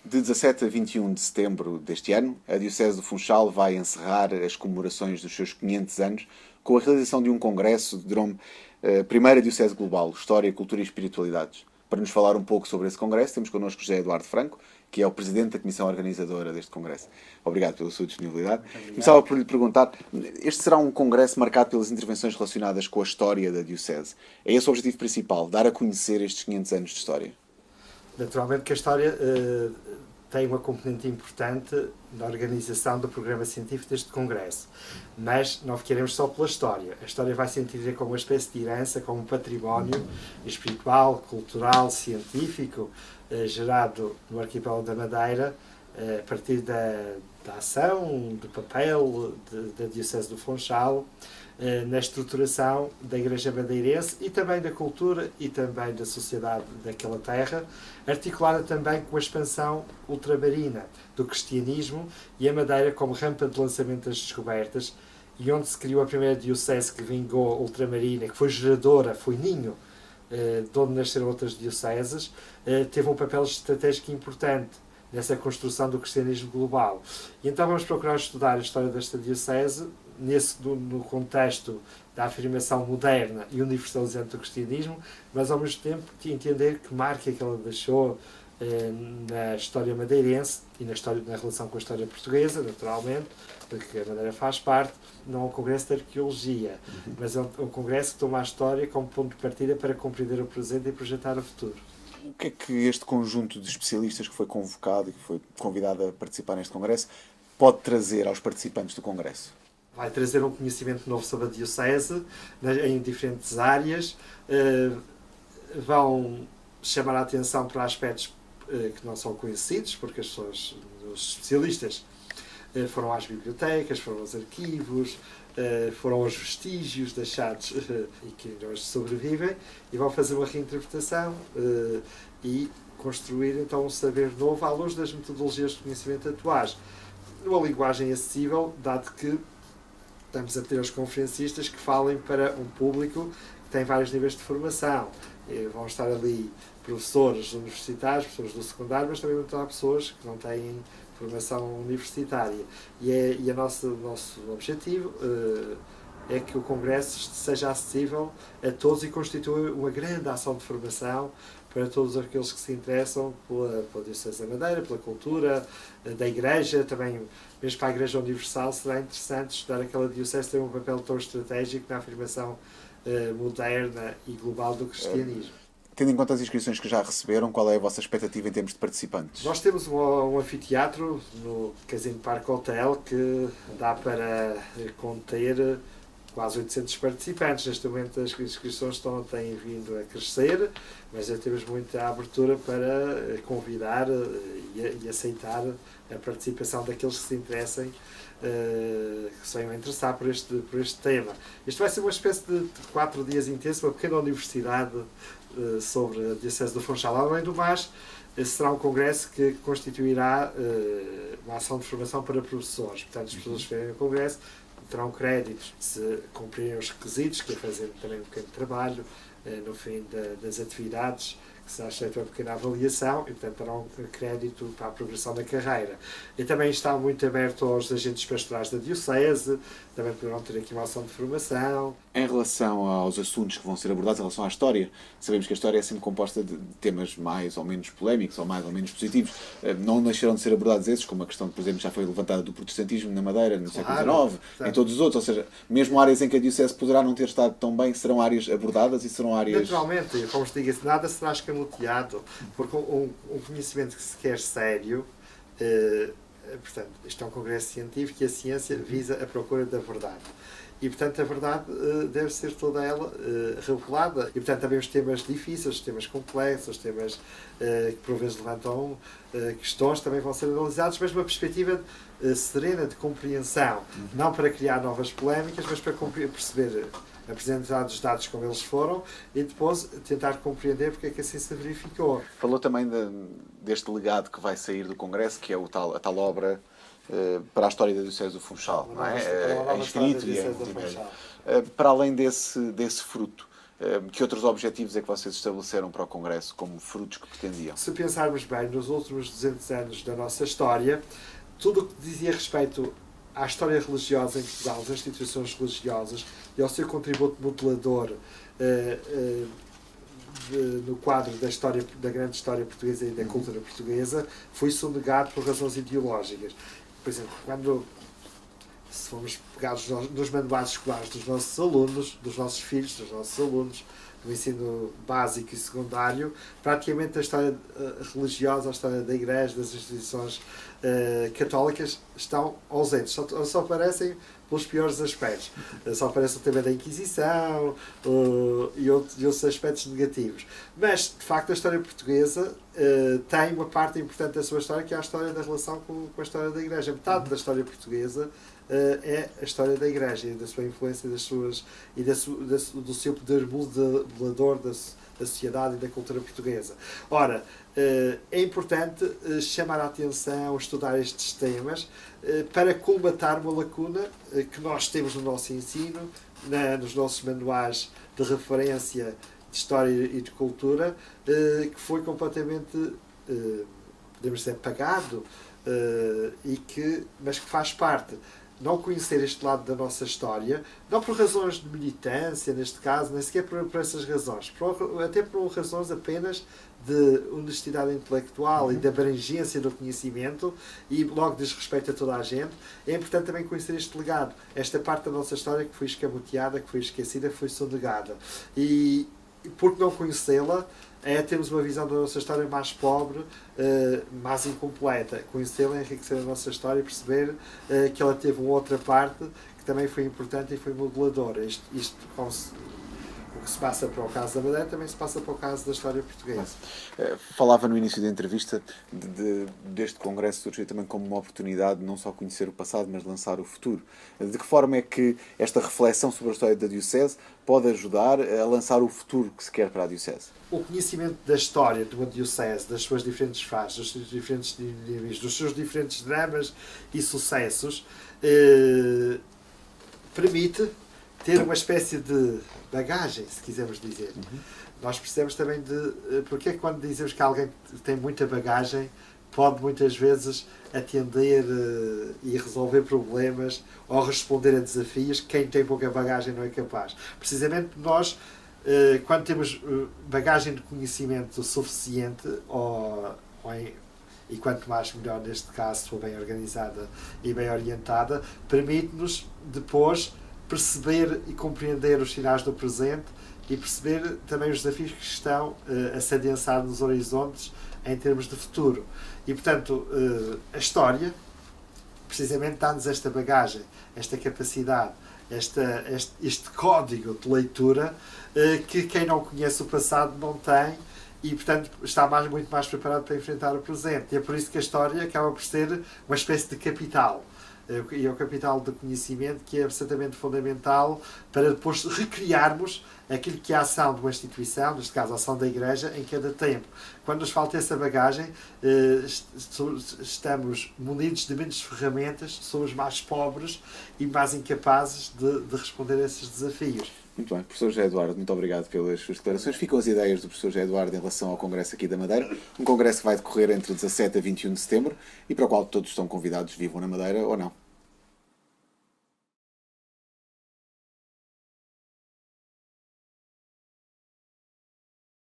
De 17 a 21 de setembro deste ano, a Diocese do Funchal vai encerrar as comemorações dos seus 500 anos com a realização de um congresso de nome Primeira Diocese Global, História, Cultura e Espiritualidades. Para nos falar um pouco sobre esse congresso, temos connosco José Eduardo Franco, que é o presidente da comissão organizadora deste congresso. Obrigado pela sua disponibilidade. Começava por lhe perguntar, este será um congresso marcado pelas intervenções relacionadas com a história da Diocese. É esse o objetivo principal, dar a conhecer estes 500 anos de história? Naturalmente que a história tem uma componente importante na organização do programa científico deste congresso, mas não ficaremos só pela história. A história vai se entender como uma espécie de herança, como um património espiritual, cultural, científico, gerado no arquipélago da Madeira, a partir da ação, do papel da Diocese do Funchal, na estruturação da Igreja Madeirense e também da cultura e também da sociedade daquela terra, articulada também com a expansão ultramarina do cristianismo e a Madeira como rampa de lançamento das descobertas, e onde se criou a primeira diocese que vingou ultramarina, que foi geradora, foi ninho, de onde nasceram outras dioceses, teve um papel estratégico importante nessa construção do cristianismo global. E então vamos procurar estudar a história desta diocese no contexto da afirmação moderna e universalizante do cristianismo, mas ao mesmo tempo de entender que marca que ela deixou na história madeirense e na relação com a história portuguesa, naturalmente, porque a Madeira faz parte. Não é um congresso de arqueologia, mas é um congresso que toma a história como ponto de partida para compreender o presente e projetar o futuro. O que é que este conjunto de especialistas que foi convocado e que foi convidado a participar neste congresso pode trazer aos participantes do congresso? Vai trazer um conhecimento novo sobre a Diocese, em diferentes áreas, vão chamar a atenção para aspectos que não são conhecidos, porque os especialistas foram às bibliotecas, foram aos arquivos, foram aos vestígios deixados e que hoje sobrevivem, e vão fazer uma reinterpretação e construir então um saber novo à luz das metodologias de conhecimento atuais, numa linguagem acessível, dado que estamos a ter os conferencistas que falem para um público que tem vários níveis de formação. Vão estar ali professores universitários, professores do secundário, mas também vão estar pessoas que não têm formação universitária. E o nosso objetivo é que o Congresso seja acessível a todos e constitua uma grande ação de formação para todos aqueles que se interessam pela Diocese da Madeira, pela cultura da Igreja, também mesmo para a Igreja Universal será interessante estudar aquela Diocese, tem um papel tão estratégico na afirmação moderna e global do cristianismo. Tendo em conta as inscrições que já receberam, qual é a vossa expectativa em termos de participantes? Nós temos um anfiteatro no Casino Parque Hotel que dá para conter quase 800 participantes. Neste momento as inscrições têm vindo a crescer, mas já temos muita abertura para convidar e aceitar a participação daqueles que se interessem, que se venham a interessar por este tema. Isto vai ser uma espécie de 4 dias intensos, uma pequena universidade sobre a Diocese do Funchal. Além do mais, será um congresso que constituirá uma ação de formação para professores. Portanto, as pessoas que vêm ao congresso terão créditos se cumprirem os requisitos, que é fazer também um pequeno trabalho no fim das atividades, que se aceita uma pequena avaliação e, portanto, terão crédito para a progressão da carreira. E também está muito aberto aos agentes pastorais da Diocese, também poderão ter aqui uma ação de formação. Em relação aos assuntos que vão ser abordados, em relação à história, sabemos que a história é sempre composta de temas mais ou menos polémicos ou mais ou menos positivos. Não deixaram de ser abordados esses, como a questão que, por exemplo, já foi levantada do protestantismo na Madeira no século XIX, em todos os outros. Ou seja, mesmo áreas em que a Diocese poderá não ter estado tão bem, serão áreas abordadas e serão áreas... Naturalmente, como se diga, nada será escamoteado, porque um conhecimento que se quer sério... portanto, isto é um congresso científico e a ciência visa a procura da verdade. E, portanto, a verdade deve ser toda ela revelada. E, portanto, também os temas difíceis, os temas complexos, os temas que por vezes levantam questões também vão ser analisados, mas numa perspectiva serena de compreensão. Não para criar novas polémicas, mas para perceber, apresentar os dados como eles foram e depois tentar compreender porque é que assim se verificou. Falou também deste legado que vai sair do Congresso, que é a tal obra para a história da Diocese do Funchal, não é? É escrito e é multimédia. Para além desse fruto, Que outros objetivos é que vocês estabeleceram para o Congresso como frutos que pretendiam? Se pensarmos bem, nos últimos 200 anos da nossa história, tudo o que dizia respeito à história religiosa em Portugal, às instituições religiosas e ao seu contributo modelador no quadro da história, da grande história portuguesa e da cultura portuguesa, foi sonegado por razões ideológicas. Por exemplo, se formos pegar nos manuais escolares dos nossos alunos, dos nossos filhos, dos nossos alunos, do ensino básico e secundário, praticamente a história religiosa, a história da Igreja, das instituições católicas estão ausentes, só aparecem pelos piores aspectos. Só aparece o tema da Inquisição e outros aspectos negativos. Mas, de facto, a história portuguesa tem uma parte importante da sua história, que é a história da relação com a história da Igreja. Metade da história portuguesa é a história da Igreja e da sua influência do seu poder modelador da sociedade e da cultura portuguesa. Ora, é importante chamar a atenção, estudar estes temas para colmatar uma lacuna que nós temos no nosso ensino, nos nossos manuais de referência de história e de cultura, que foi completamente, podemos dizer, apagado, mas que faz parte. Não conhecer este lado da nossa história, não por razões de militância, neste caso, nem sequer por essas razões, até por razões apenas de honestidade intelectual e de abrangência do conhecimento, e logo diz respeito a toda a gente. É importante também conhecer este legado, esta parte da nossa história que foi escamoteada, que foi esquecida, que foi sonegada. E por não conhecê-la, termos uma visão da nossa história mais pobre, mais incompleta. Conhecê-la, enriquecer a nossa história e perceber que ela teve uma outra parte que também foi importante e foi modeladora. O que se passa para o caso da Madeira também se passa para o caso da história portuguesa. Falava no início da entrevista deste congresso surgir também como uma oportunidade de não só conhecer o passado, mas lançar o futuro. De que forma é que esta reflexão sobre a história da Diocese pode ajudar a lançar o futuro que se quer para a Diocese? O conhecimento da história de uma Diocese, das suas diferentes fases, dos seus diferentes níveis, dos seus diferentes dramas e sucessos, permite ter uma espécie de bagagem, se quisermos dizer. Nós precisamos também porque quando dizemos que alguém tem muita bagagem, pode muitas vezes atender e resolver problemas ou responder a desafios que quem tem pouca bagagem não é capaz. Precisamente nós, quando temos bagagem de conhecimento suficiente, e quanto mais melhor neste caso, se for bem organizada e bem orientada, permite-nos depois perceber e compreender os sinais do presente e perceber também os desafios que estão a se adensar nos horizontes em termos de futuro. E, portanto, a história precisamente dá-nos esta bagagem, esta capacidade, este código de leitura que quem não conhece o passado não tem e, portanto, está muito mais preparado para enfrentar o presente. E é por isso que a história acaba por ser uma espécie de capital. E é o capital do conhecimento que é absolutamente fundamental para depois recriarmos aquilo que é a ação de uma instituição, neste caso a ação da Igreja, em cada tempo. Quando nos falta essa bagagem, estamos munidos de menos ferramentas, somos mais pobres e mais incapazes de responder a esses desafios. Muito bem. Professor José Eduardo, muito obrigado pelas suas declarações. Ficam as ideias do professor José Eduardo em relação ao Congresso aqui da Madeira. Um congresso que vai decorrer entre 17 a 21 de setembro e para o qual todos estão convidados, vivam na Madeira ou não.